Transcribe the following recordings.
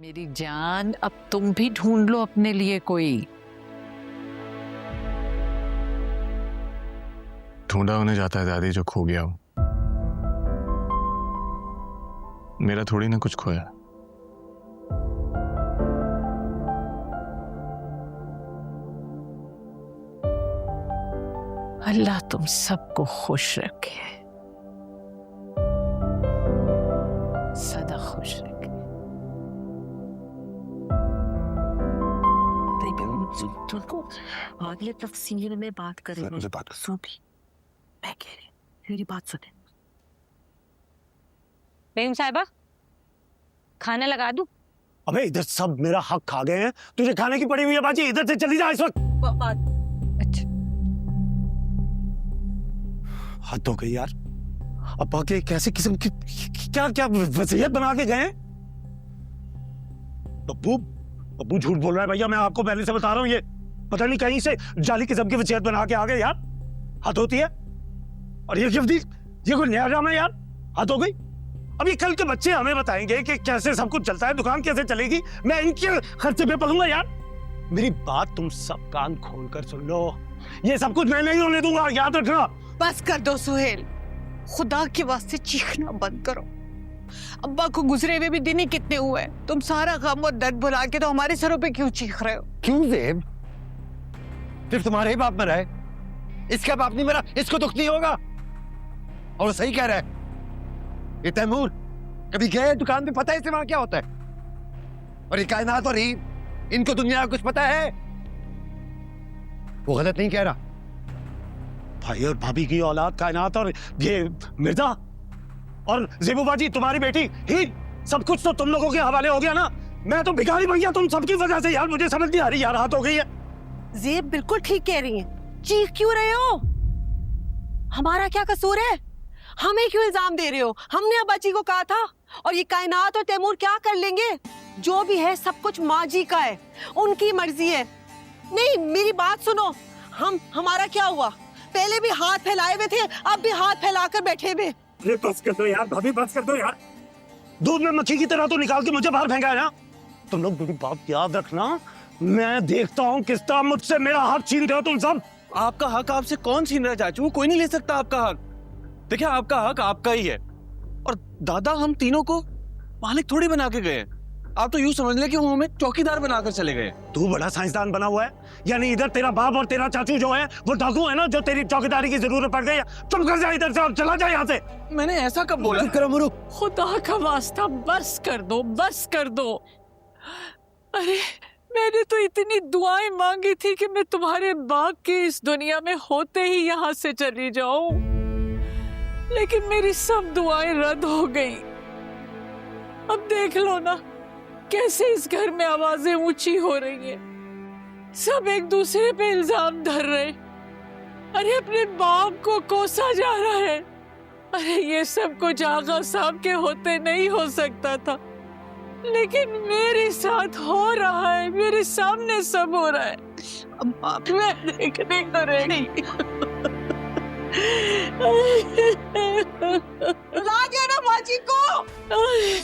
मेरी जान, अब तुम भी ढूंढ लो अपने लिए कोई। ढूंढा होने जाता है दादी जो खो गया हो। मेरा थोड़ी ना कुछ खोया। अल्लाह तुम सबको खुश रखे, सदा खुश रखे। तुमको अगले तफसील में बात करेंगे। सूफी, मैं कह रही हूँ मेरी बात सुने। बेगम साहिबा, खाना लगा दूं? अबे इधर सब मेरा हक खा गए हैं, तुझे खाने की पड़ी हुई है बाजी। इधर से चली जा इस वक्त। अच्छा, हद हो गई यार। अब्बा के कैसे किस्म की क्या क्या वसीयत बना के गए? बब्बू बब्बू झूठ बोल रहा है भैया, मैं आपको पहले से बता रहा हूँ। ये पता नहीं कहीं से जाली किस्म की वसीयत बना के आ गए यार। हद होती है। और ये गिफ्ट, ये कोई नया ड्रामा है यार। हद हो गई। अब ये कल के बच्चे हमें बताएंगे कि कैसे सब कुछ चलता है, दुकान कैसे चलेगी। मैं इनके खर्चे पे पलूंगा यार। मेरी बात तुम सब कान खोल कर सुन लो। ये सब कुछ मैं नहीं होने दूंगा, याद रखना। बस कर दो सुहेल, खुदा के वास्ते चीखना बंद करो। अब्बा को गुजरे हुए भी दिन ही कितने हुए। तुम सारा गम और दर्द भुला के तो हमारे सरों पे क्यों चीख रहे हो? क्यों ज़ेब? सिर्फ तुम्हारे ही बाप मरा है, इसका बाप नहीं मरा, इसको दुख नहीं होगा। और वो सही कह रहा है। ये तैमूर कभी गए दुकान पे, पता है इसे वहां क्या होता है? और ये कायनात और ईद, इनको दुनिया का कुछ पता है? वो गलत नहीं कह रहा। भाई और भाभी की औलाद कायनात और ये मिर्जा और ज़ेबू बाजी तुम्हारी बेटी ही, सब कुछ तो तुम लोगों के हवाले हो गया ना। मैं तो भिखारी भैया तुम सबकी वजह से यार। मुझे समझ नहीं आ रही यार, हाथ हो गई है। ज़ेब बिल्कुल ठीक कह रही है। चीख क्यों रहे हो? हमारा क्या कसूर है? हमें क्यों इल्जाम दे रहे हो? हमने अब्बा जी को कहा था। और ये कायनात और तैमूर क्या कर लेंगे? जो भी है सब कुछ माँ जी का है, उनकी मर्जी है। नहीं, मेरी बात सुनो। हमारा क्या हुआ? पहले भी हाथ फैलाए हुए थे, अब भी हाथ फैलाकर बैठे हुए। अरे बस कर दो यार भाभी, बस कर दो यार। दूध में मक्खी की तरह तो निकाल के मुझे बाहर फेंका है ना। तुम लोग मेरी बात याद रखना। मैं देखता हूँ किस तरह मुझसे मेरा हक छीनते हो तुम सब। आपका हक आपसे कौन छीन रहा है चाचू? कोई नहीं ले सकता आपका हक। देखिए, आपका हक आपका ही है। और दादा, हम तीनों को मालिक थोड़ी बना के गए। आप तो यूं समझ ले कि वो हमें चौकीदार बनाकर चले गए। तू बड़ा साइंसदान बना हुआ है। यानी इधर तेरा बाप और तेरा चाचू जो है वो डाकू है ना, जो तेरी चौकीदारी की जरूरत पड़ गई है। चुप कर जा इधर से और चला जा यहाँ से। मैंने ऐसा कब बोला? खुदा का वास्ता बस कर दो, बस कर दो। अरे मैंने तो इतनी दुआएं मांगी थी कि मैं तुम्हारे बाप के इस दुनिया में होते ही यहाँ से चली जाऊं, लेकिन मेरी सब दुआएं रद्द हो गई। अब देख लो ना कैसे इस घर में आवाजें ऊंची हो रही हैं। सब एक दूसरे पे इल्जाम धर रहे। अरे अपने बाप को कोसा जा रहा है। अरे ये सब कुछ आगा साहब के होते नहीं हो सकता था, लेकिन मेरे साथ हो रहा है। मेरे सामने सब हो रहा है। अब मैं देखने को रह गई। ला दिया ना माजी को।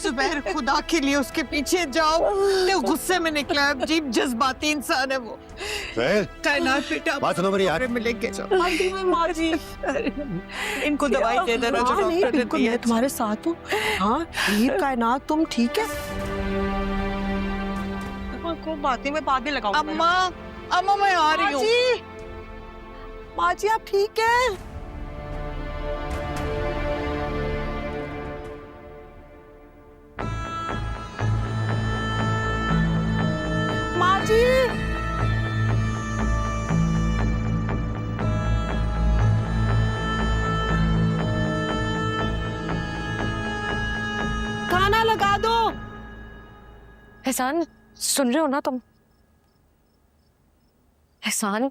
जुबैर, खुदा के लिए उसके पीछे जाओ। वो गुस्से में निकला है, अजीब जज्बाती इंसान है वो। कायनात बेटा, बात सुनो मेरी यार। मिलेंगे माजी। इनको दवाई दे देना जो डॉक्टर ने दी है। मैं तुम्हारे साथ हूँ। हाँ हीर, कायनात, तुम ठीक है? को बातें में बाद में लगाऊं। अम्मा मैं आ रही हूँ। माजी आप ठीक है? माजी, खाना लगा दो। एहसान, सुन रहे हो ना तुम? एहसान,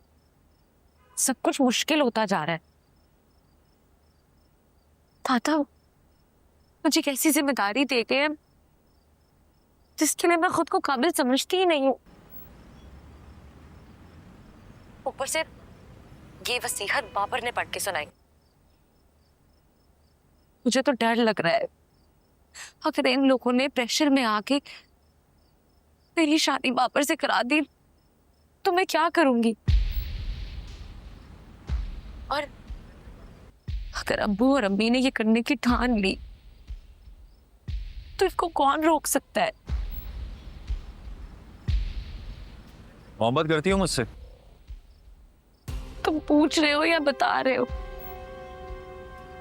सब कुछ मुश्किल होता जा रहा है। दादा मुझे कैसी जिम्मेदारी दे गए हैं जिसके लिए मैं खुद को काबिल समझती ही नहीं हूँ। ऊपर से ये वसीयत बाबर ने पढ़ के सुनाई। मुझे तो डर लग रहा है अगर इन लोगों ने प्रेशर में आके मेरी शादी बाबर से करा दी तो मैं क्या करूंगी? और अगर अब्बू और अम्मी ने ये करने की ठान ली तो इसको कौन रोक सकता है? मोहब्बत करती हो मुझसे? तुम पूछ रहे हो या बता रहे हो?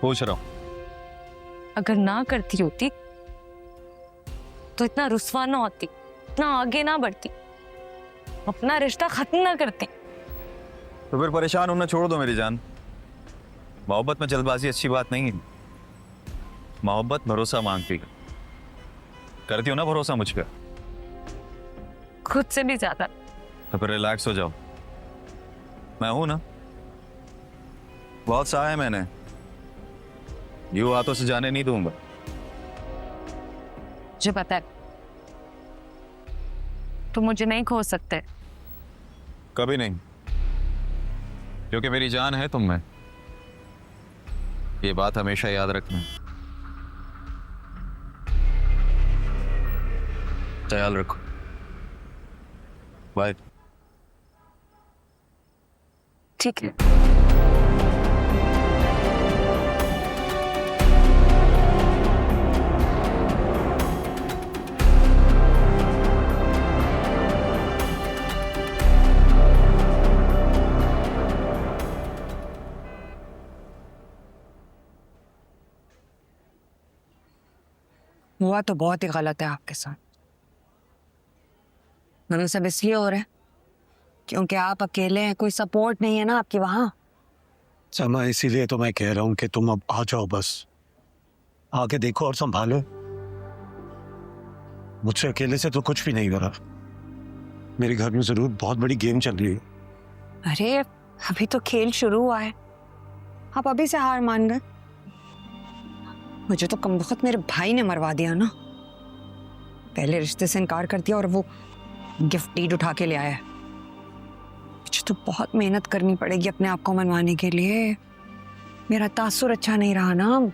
पूछ रहा हूँ। अगर ना करती होती तो इतना रुस्वा ना होती, इतना आगे ना बढ़ती, अपना रिश्ता खत्म ना करती। तो फिर परेशान होना छोड़ दो मेरी जान। मोहब्बत में जल्दबाजी अच्छी बात नहीं है। मोहब्बत भरोसा मांगती है। करती हो ना भरोसा मुझ पर? खुद से भी ज्यादा। तो फिर रिलैक्स हो जाओ। मैं हूं ना, बहुत सहा है मैंने, यूं हाथों से जाने नहीं दूंगा। मुझे पता है तुम मुझे नहीं खो सकते। कभी नहीं, क्योंकि मेरी जान है तुम में। ये बात हमेशा याद रखना। ख्याल रखो। बाय। ठीक है। हुआ तो बहुत ही गलत है आपके साथ, मगर सब इसलिए हो रहा है क्योंकि आप अकेले हैं, कोई सपोर्ट नहीं है ना आपके वहां। समा, इसीलिए तो मैं कह रहा हूँ कि तुम अब आ जाओ, बस आके देखो और संभालो। मुझसे अकेले से तो कुछ भी नहीं हो रहा। मेरे घर में जरूर बहुत बड़ी गेम चल रही है। अरे अभी तो खेल शुरू हुआ है, आप अभी से हार मान गए। मुझे तो कम वक्त मेरे भाई ने मरवा दिया ना। पहले रिश्ते से इनकार कर दिया और वो गिफ्ट डीड उठा के ले आया है। मुझे तो बहुत मेहनत करनी पड़ेगी अपने आप को मनवाने के लिए। मेरा तासुर अच्छा नहीं रहा ना।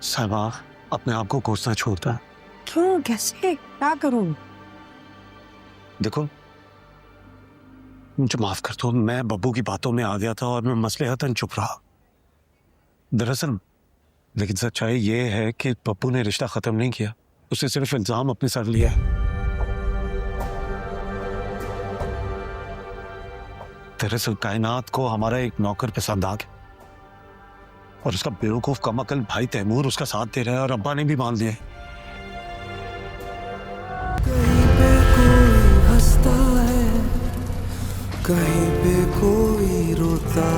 समा, अपने आप को कोसना छोड़ता है। क्यों, कैसे, क्या करूं? देखो, मुझे माफ कर दो, मैं बब्बू की बातों में आ गया था और मैं मसलहतन चुप रहा। दरअसल लेकिन सच्चाई ये है कि पप्पू ने रिश्ता खत्म नहीं किया, उसने सिर्फ इल्जाम अपने सर लिया है। दरअसल कायनात को हमारा एक नौकर पसंद आ गया और उसका बेवकूफ कमअकल भाई तैमूर उसका साथ दे रहा है और अब्बा ने भी मान लिया है। कहीं पे कोई हंसता है, कहीं पे कोई रोता